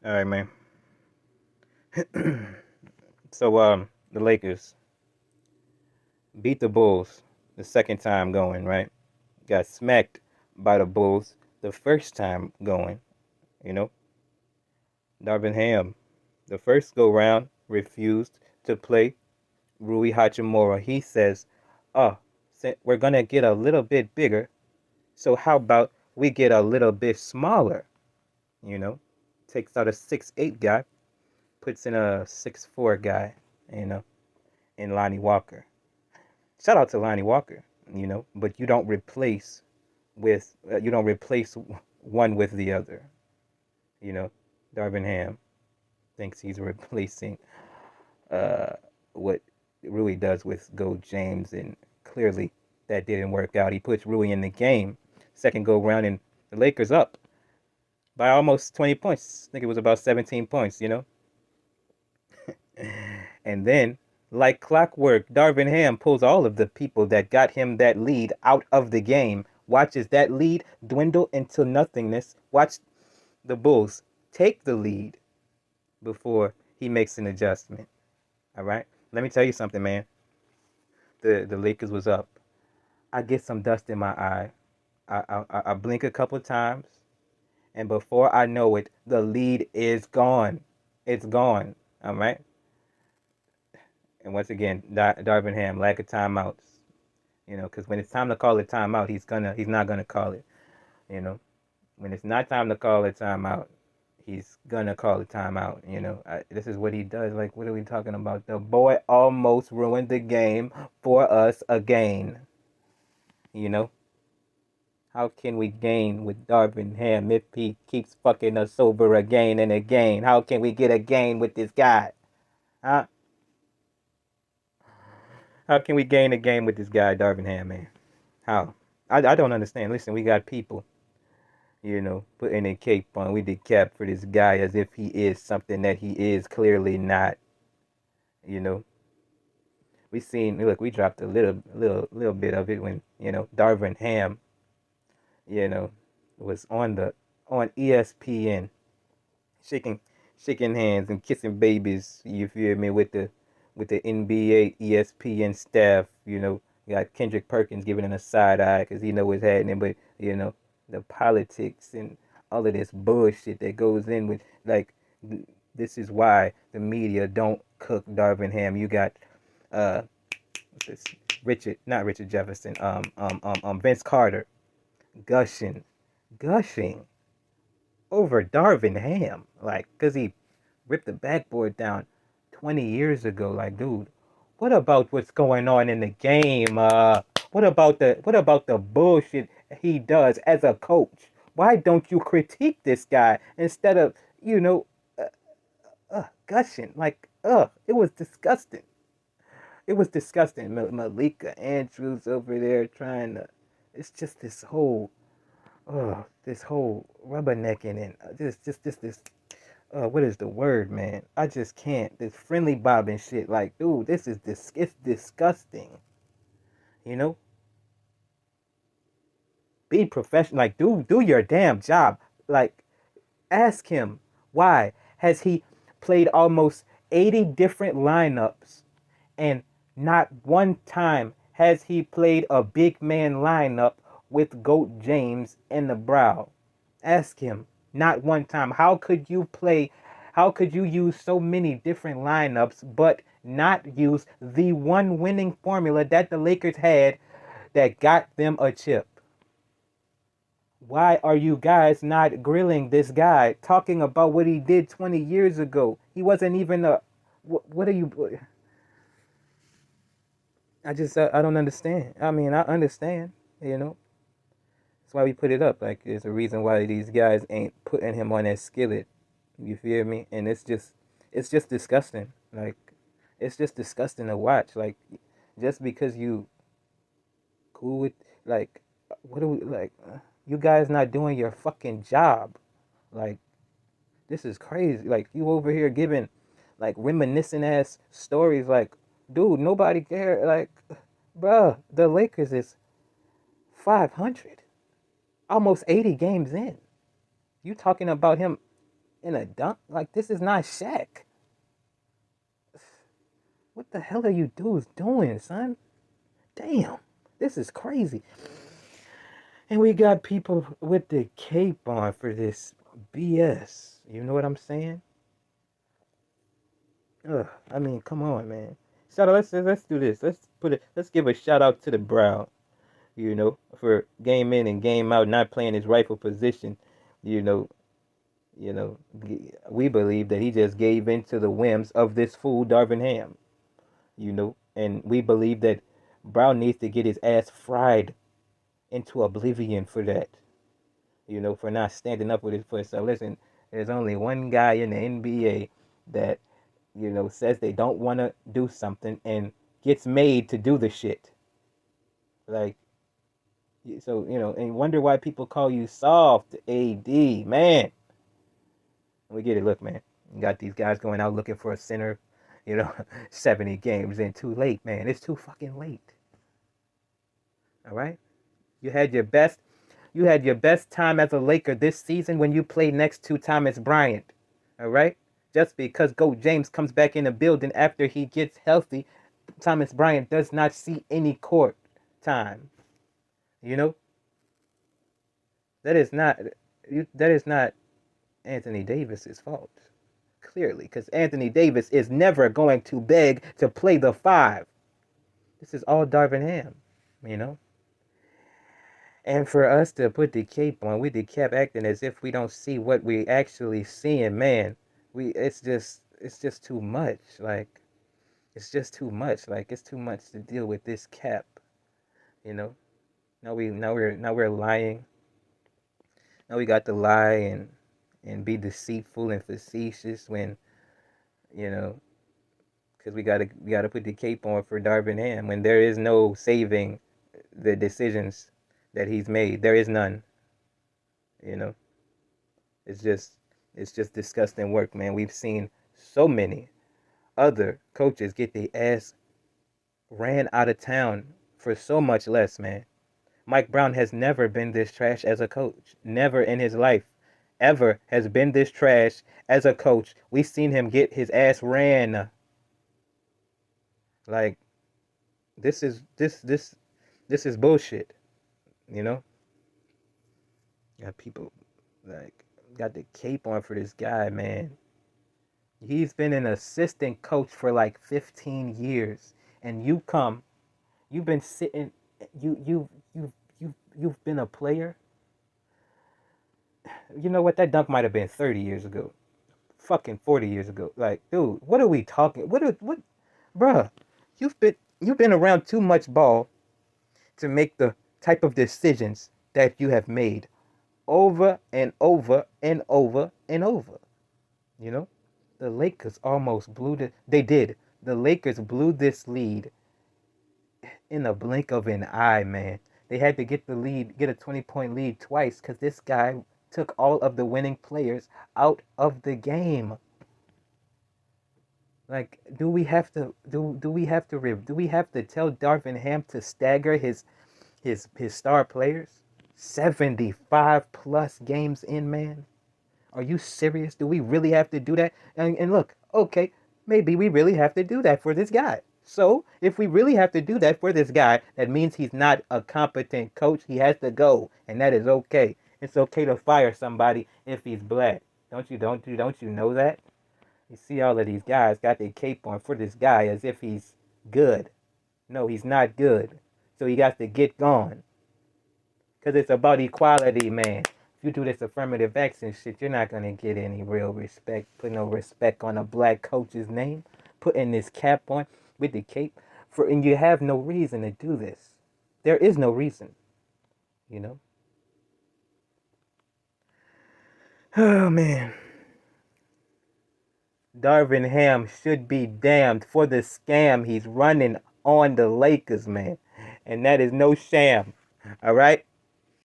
All right, man. So, the Lakers beat the Bulls the second time going, right? Got smacked by the Bulls the first time going, you know? Darvin Ham, the first go round, refused to play Rui Hachimura. He says, oh, we're going to get a little bit bigger, so how about we get a little bit smaller, you know? Takes out a 6'8" guy, puts in a 6'4" guy, you know, in Lonnie Walker. Shout out to Lonnie Walker, but you don't replace one with the other. You know, Darvin Ham thinks he's replacing uh, what Rui does with Go James, and clearly that didn't work out. He puts Rui in the game, second go round, and the Lakers up by almost 20 points. I think it was about 17 points. And then, like clockwork, Darvin Ham pulls all of the people that got him that lead out of the game. Watches that lead dwindle into nothingness. Watch the Bulls take the lead before he makes an adjustment. All right? Let me tell you something, man. The Lakers was up. I get some dust in my eye. I blink a couple times, and before I know it, the lead is gone. It's gone. All right? And once again, Darvin Ham, lack of timeouts. Because when it's time to call a timeout, he's not gonna call it. You know, when it's not time to call a timeout, he's gonna call a timeout. This is what he does. Like, what are we talking about? The boy almost ruined the game for us again. You know, how can we gain with Darvin Ham if he keeps fucking us over again and again? How can we get a gain with this guy? Huh? How can we gain a game with this guy, Darvin Ham, man? How? I don't understand. Listen, we got people, putting a cape on. We did cap for this guy as if he is something that he is clearly not. You know, we dropped a little bit of it when Darvin Ham, you know, was on ESPN, shaking shaking hands and kissing babies. You feel me with the NBA ESPN staff. You got Kendrick Perkins giving him a side eye because he know what's happening, but the politics and all of this bullshit that goes in with like this is why the media don't cook Darvin Ham. You got uh what's this not Richard Jefferson, Vince Carter gushing gushing over Darvin Ham, like, because he ripped the backboard down 20 years ago. Like, dude, what about what's going on in the game? What about the bullshit he does as a coach? Why don't you critique this guy instead of, uh, gushing? Like, it was disgusting. It was disgusting. Malika Andrews over there trying to. It's just this whole rubbernecking and just this what is the word, man? I just can't. This friendly bobbing shit, like, dude, it's disgusting. You know, be professional. Like, do your damn job. Like, ask him why has he played almost 80 different lineups and not one time has he played a big man lineup with Goat James in the brow. Ask him. Not one time. How could you use so many different lineups but not use the one winning formula that the Lakers had that got them a chip? Why are you guys not grilling this guy, talking about what he did 20 years ago? He wasn't even a. What are you. I don't understand. I mean, I understand, you know. That's why we put it up. Like, there's a reason why these guys ain't putting him on that skillet. You feel me? And it's just disgusting. Like, it's just disgusting to watch. Like, just because you cool with, like, what do we, like, you guys not doing your fucking job. Like, this is crazy. Like, you over here giving, like, reminiscent ass stories. Like, dude, nobody care. Like, bruh, the Lakers is 500, almost 80 games in. You talking about him in a dunk. Like, this is not Shaq. What the hell are you dudes doing, son? Damn, this is crazy. And we got people with the cape on for this BS. You know what I'm saying? Ugh, I mean, come on, man. Shout out, let's do this. Let's give a shout out to the Brown, for game in and game out, not playing his rightful position. You know, we believe that he just gave in to the whims of this fool Darvin Ham. And we believe that Brown needs to get his ass fried into oblivion for that. For not standing up with his foot. So listen, there's only one guy in the NBA that says they don't want to do something and gets made to do the shit. Like, so, and wonder why people call you soft, AD, man. We get it. Look, man, you got these guys going out looking for a center, 70 games in. Too late, man. It's too fucking late. All right? You had your best time as a Laker this season when you played next to Thomas Bryant. All right? Just because Go James comes back in the building after he gets healthy, Thomas Bryant does not see any court time. That is not Anthony Davis's fault. Clearly, because Anthony Davis is never going to beg to play the 5. This is all Darvin Ham, And for us to put the cape on, we kept acting as if we don't see what we actually seeing, man. It's just too much. Like, it's just too much. Like, it's too much to deal with this cap. Now we're lying. Now we got to lie and be deceitful and facetious when, because we gotta put the cape on for Darvin Ham when there is no saving the decisions that he's made. There is none. It's just disgusting work, man. We've seen so many other coaches get their ass ran out of town for so much less, man. Mike Brown has never been this trash as a coach. Never in his life ever has been this trash as a coach. We've seen him get his ass ran. Like, this is bullshit. Got people got the cape on for this guy, man. He's been an assistant coach for like 15 years, and you've been sitting, you've been a player. You know what? That dunk might have been 30 years ago, fucking 40 years ago. Like, dude, what are we talking? What, bruh? You've been around too much ball to make the type of decisions that you have made over and over and over and over. The Lakers almost they did. The Lakers blew this lead in a blink of an eye, man. They had to get a 20-point lead twice because this guy took all of the winning players out of the game. Like, do we have to tell Darvin Ham to stagger his star players? 75 plus games in, man. Are you serious? Do we really have to do that? And look, okay, maybe we really have to do that for this guy. So, if we really have to do that for this guy, that means he's not a competent coach. He has to go, and that is okay. It's okay to fire somebody if he's black. Don't you know that? You see all of these guys got their cape on for this guy as if he's good. No, he's not good. So he got to get gone. Because it's about equality, man. If you do this affirmative action shit, you're not going to get any real respect. Put no respect on a black coach's name. Putting this cap on with the cape. And you have no reason to do this. There is no reason. Oh, man. Darvin Ham should be damned for the scam he's running on the Lakers, man. And that is no sham. All right?